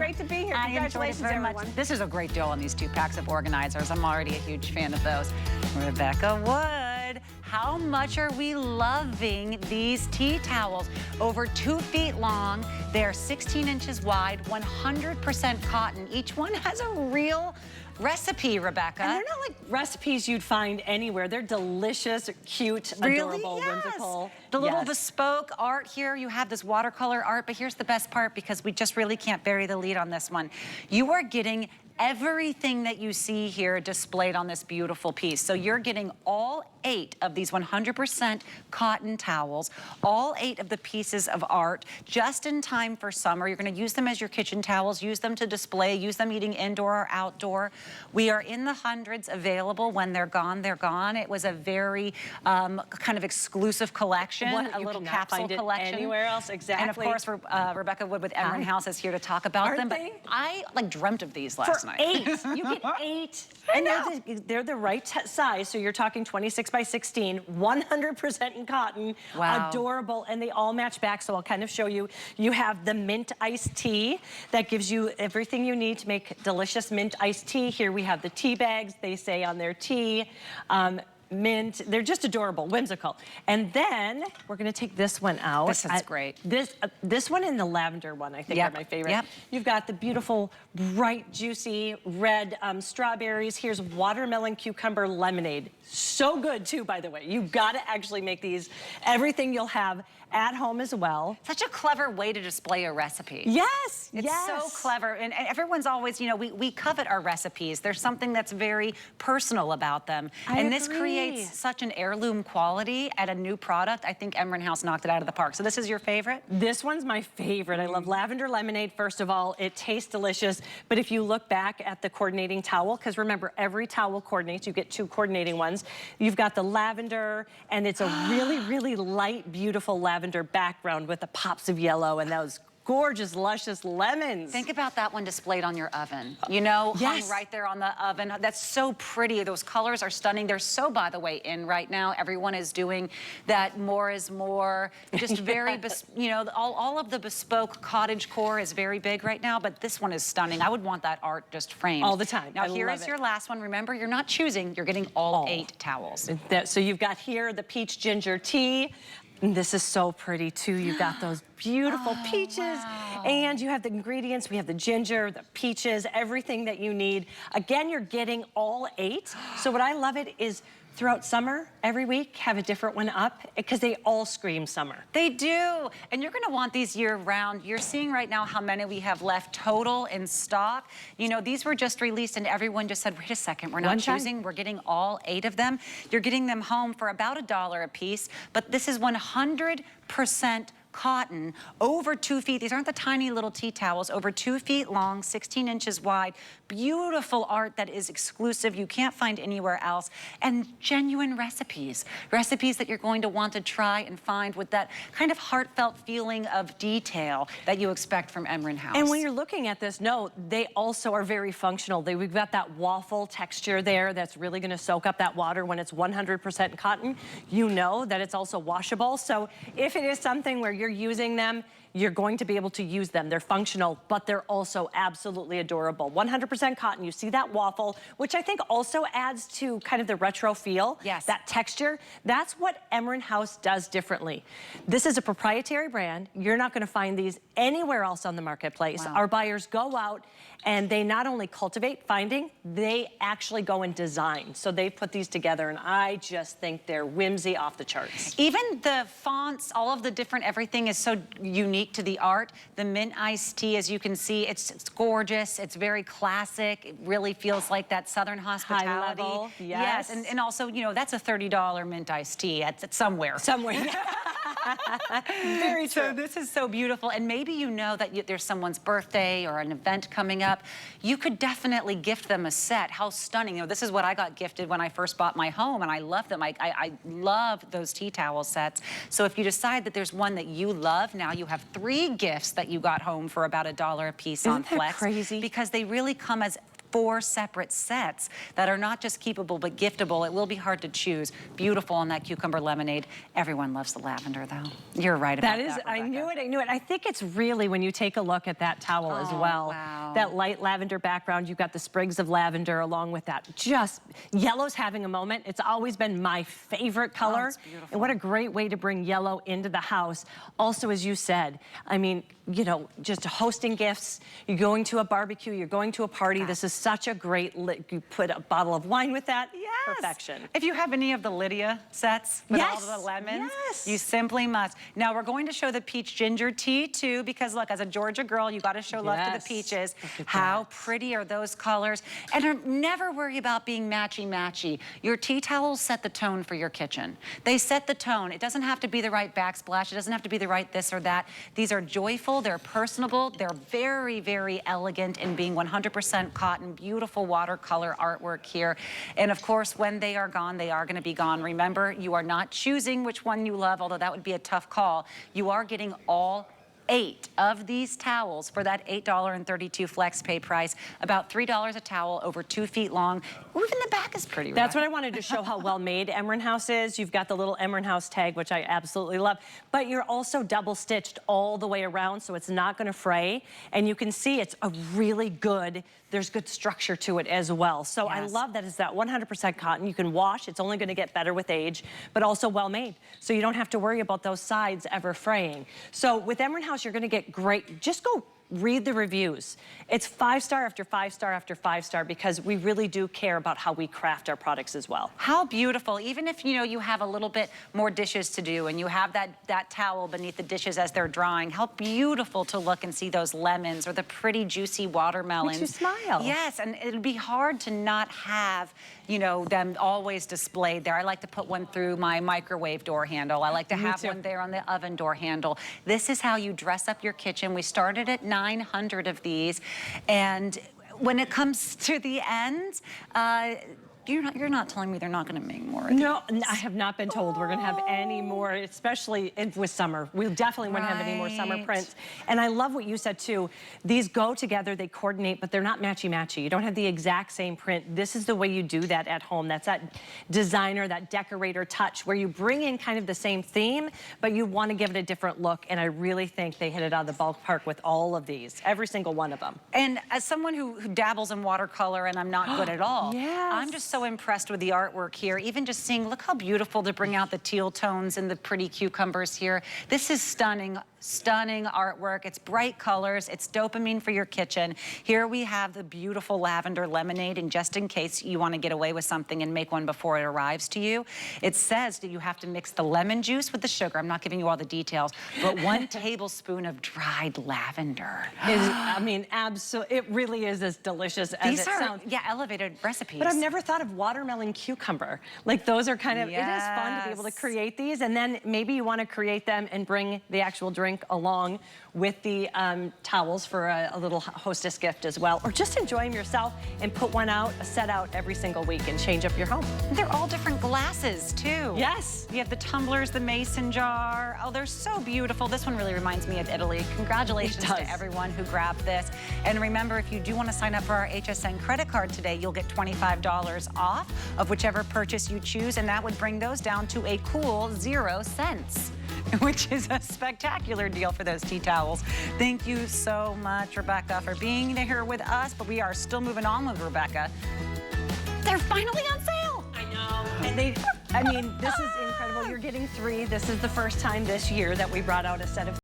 great to be here. I enjoyed it very much. This is a great deal on these 2 packs of organizers. I'm already a huge fan of those. Rebecca Wood, how much are we loving these tea towels? Over 2 feet long. They're 16 inches wide, 100% cotton. Each one has a real recipe, Rebecca. And they're not like recipes you'd find anywhere. They're delicious, cute, adorable, whimsical. The little bespoke art here. You have this watercolor art, but here's the best part because we just really can't bury the lead on this one. You are getting everything that you see here displayed on this beautiful piece. So you're getting all 8 of these 100% cotton towels, all 8 of the pieces of art, just in time for summer. You're gonna use them as your kitchen towels, use them to display, use them eating indoor or outdoor. We are in the hundreds available. When they're gone, they're gone. It was a very kind of exclusive collection, a little capsule collection. Anywhere else, exactly. And of course, Rebecca Wood with Emryn House is here to talk about them. But I like dreamt of these last night. 8, you get 8, and they're the right size. So you're talking 26 by 16, 100% in cotton, adorable, and they all match back. So I'll kind of show you. You have the mint iced tea that gives you everything you need to make delicious mint iced tea. Here we have the tea bags. They say on their tea. Mint, they're just adorable, whimsical. And then we're gonna take this one out. This is great. This one and the lavender one, I think, are my favorite. You've got the beautiful, bright, juicy red strawberries. Here's watermelon cucumber lemonade. So good too, by the way. You've got to actually make these. Everything you'll have at home as well. Such a clever way to display a recipe. Yes, it's so clever. And everyone's always, you know, we covet our recipes. There's something that's very personal about them. And this creates such an heirloom quality at a new product. I think Emryn House knocked it out of the park. So this is your favorite? This one's my favorite. I love lavender lemonade, first of all. It tastes delicious. But if you look back at the coordinating towel, because remember, every towel coordinates. You get 2 coordinating ones. You've got the lavender, and it's a really, really light, beautiful lavender background with the pops of yellow and those gorgeous, luscious lemons. Think about that one displayed on your oven. You know, hung right there on the oven. That's so pretty. Those colors are stunning. They're so, by the way, in right now. Everyone is doing that more is more. Just very, you know, all of the bespoke cottage core is very big right now, but this one is stunning. I would want that art just framed. All the time. Now, here is your last one. Remember, you're not choosing. You're getting all 8 towels. So you've got here the peach ginger tea. And this is so pretty too. You've got those beautiful peaches, and you have the ingredients. We have the ginger, the peaches, everything that you need. Again, you're getting all 8. So what I love it is throughout summer, every week, have a different one up, because they all scream summer. They do, and you're gonna want these year round. You're seeing right now how many we have left total in stock. You know, these were just released and everyone just said, wait a second, we're not choosing, we're getting all 8 of them. You're getting them home for about $1 a piece, but this is 100% cotton, over 2 feet. These aren't the tiny little tea towels, over 2 feet long, 16 inches wide. Beautiful art that is exclusive. You can't find anywhere else. And genuine recipes. Recipes that you're going to want to try and find with that kind of heartfelt feeling of detail that you expect from Emryn House. And when you're looking at this, no, they also are very functional. We've got that waffle texture there that's really going to soak up that water when it's 100% cotton. You know that it's also washable. So if it is something where you're using them, you're going to be able to use them. They're functional, but they're also absolutely adorable. 100% cotton. You see that waffle, which I think also adds to kind of the retro feel. Yes. That texture. That's what Emryn House does differently. This is a proprietary brand. You're not going to find these anywhere else on the marketplace. Our buyers go out and they not only cultivate finding, they actually go and design. So they put these together, and I just think they're whimsy off the charts. Even the fonts, all of the different everything is so unique to the art. The mint iced tea, as you can see, it's gorgeous. It's very classic. It really feels like that Southern hospitality. High level, yes. And also, you know, that's a $30 mint iced tea at somewhere. Somewhere. Very true. So this is so beautiful. And maybe you know that there's someone's birthday or an event coming up. You could definitely gift them a set. How stunning. You know, this is what I got gifted when I first bought my home, and I love them. I love those tea towel sets. So if you decide that there's one that you love, now you have 3 gifts that you got home for about $1 a piece on Flex. Isn't that crazy? Because they really come as 4 separate sets that are not just keepable but giftable. It will be hard to choose. Beautiful on that cucumber lemonade. Everyone loves the lavender though. You're right about that, Rebecca. I knew it. I think it's really, when you take a look at that towel as well, wow. that light lavender background, you've got the sprigs of lavender along with that. Just, yellow's having a moment. It's always been my favorite color. It's beautiful. And what a great way to bring yellow into the house. Also, as you said, I mean, you know, just hosting gifts, you're going to a barbecue, you're going to a party. This is such a great, you put a bottle of wine with that. Yes. Perfection. If you have any of the Lydia sets with all the lemons, you simply must. Now we're going to show the peach ginger tea too, because look, as a Georgia girl, you got to show love to the peaches. How pretty are those colors? And never worry about being matchy-matchy. Your tea towels set the tone for your kitchen. They set the tone. It doesn't have to be the right backsplash. It doesn't have to be the right this or that. These are joyful, they're personable, they're very, very elegant in being 100% cotton, beautiful watercolor artwork here. And of course, when they are gone, they are gonna be gone. Remember, you are not choosing which one you love, although that would be a tough call. You are getting all 8 of these towels for that $8.32 flex pay price, about $3 a towel, over 2 feet long. Even the back is pretty. That's what I wanted to show, how well made Emryn House is. You've got the little Emryn House tag, which I absolutely love, but you're also double stitched all the way around, so it's not gonna fray. And you can see it's a really good, there's good structure to it as well. So I love that it's that 100% cotton. You can wash, it's only gonna get better with age, but also well made. So you don't have to worry about those sides ever fraying. So with Emryn House, you're gonna get great, just go read the reviews. It's 5-star after 5-star after 5-star, because we really do care about how we craft our products as well. How beautiful. Even if, you know, you have a little bit more dishes to do and you have that towel beneath the dishes as they're drying, how beautiful to look and see those lemons or the pretty juicy watermelons. Makes you smile. Yes, and it'd be hard to not have, you know, them always displayed there. I like to put one through my microwave door handle. I like to have one there on the oven door handle. This is how you dress up your kitchen. We started at 900 of these, and when it comes to the end, you're not telling me they're not going to make more of these. No, I have not been told we're going to have any more, especially with summer. We definitely won't have any more summer prints. And I love what you said too. These go together, they coordinate, but they're not matchy-matchy. You don't have the exact same print. This is the way you do that at home. That's that designer, that decorator touch, where you bring in kind of the same theme, but you want to give it a different look. And I really think they hit it out of the ballpark with all of these, every single one of them. And as someone who dabbles in watercolor, and I'm not good at all, I'm just so impressed with the artwork here. Even just seeing, look how beautiful to bring out the teal tones and the pretty cucumbers here. This is stunning, stunning artwork. It's bright colors. It's dopamine for your kitchen. Here we have the beautiful lavender lemonade, and just in case you want to get away with something and make one before it arrives to you, it says that you have to mix the lemon juice with the sugar. I'm not giving you all the details, but 1 tablespoon of dried lavender. I mean, absolutely, it really is as delicious as it sounds. Yeah, elevated recipes. But I've never thought of watermelon cucumber. Like, those are kind of, it is fun to be able to create these, and then maybe you want to create them and bring the actual drink along with the towels for a little hostess gift as well, or just enjoy them yourself and put one out, a set out every single week and change up your home. They're all different glasses too. Yes. You have the tumblers, the mason jar. Oh, they're so beautiful. This one really reminds me of Italy. Congratulations to everyone who grabbed this. And remember, if you do want to sign up for our HSN credit card today, you'll get $25 off of whichever purchase you choose, and that would bring those down to a cool 0 cents. Which is a spectacular deal for those tea towels. Thank you so much, Rebecca, for being here with us, but we are still moving on with Rebecca. They're finally on sale. I know. And I mean, this is incredible. You're getting 3. This is the first time this year that we brought out a set of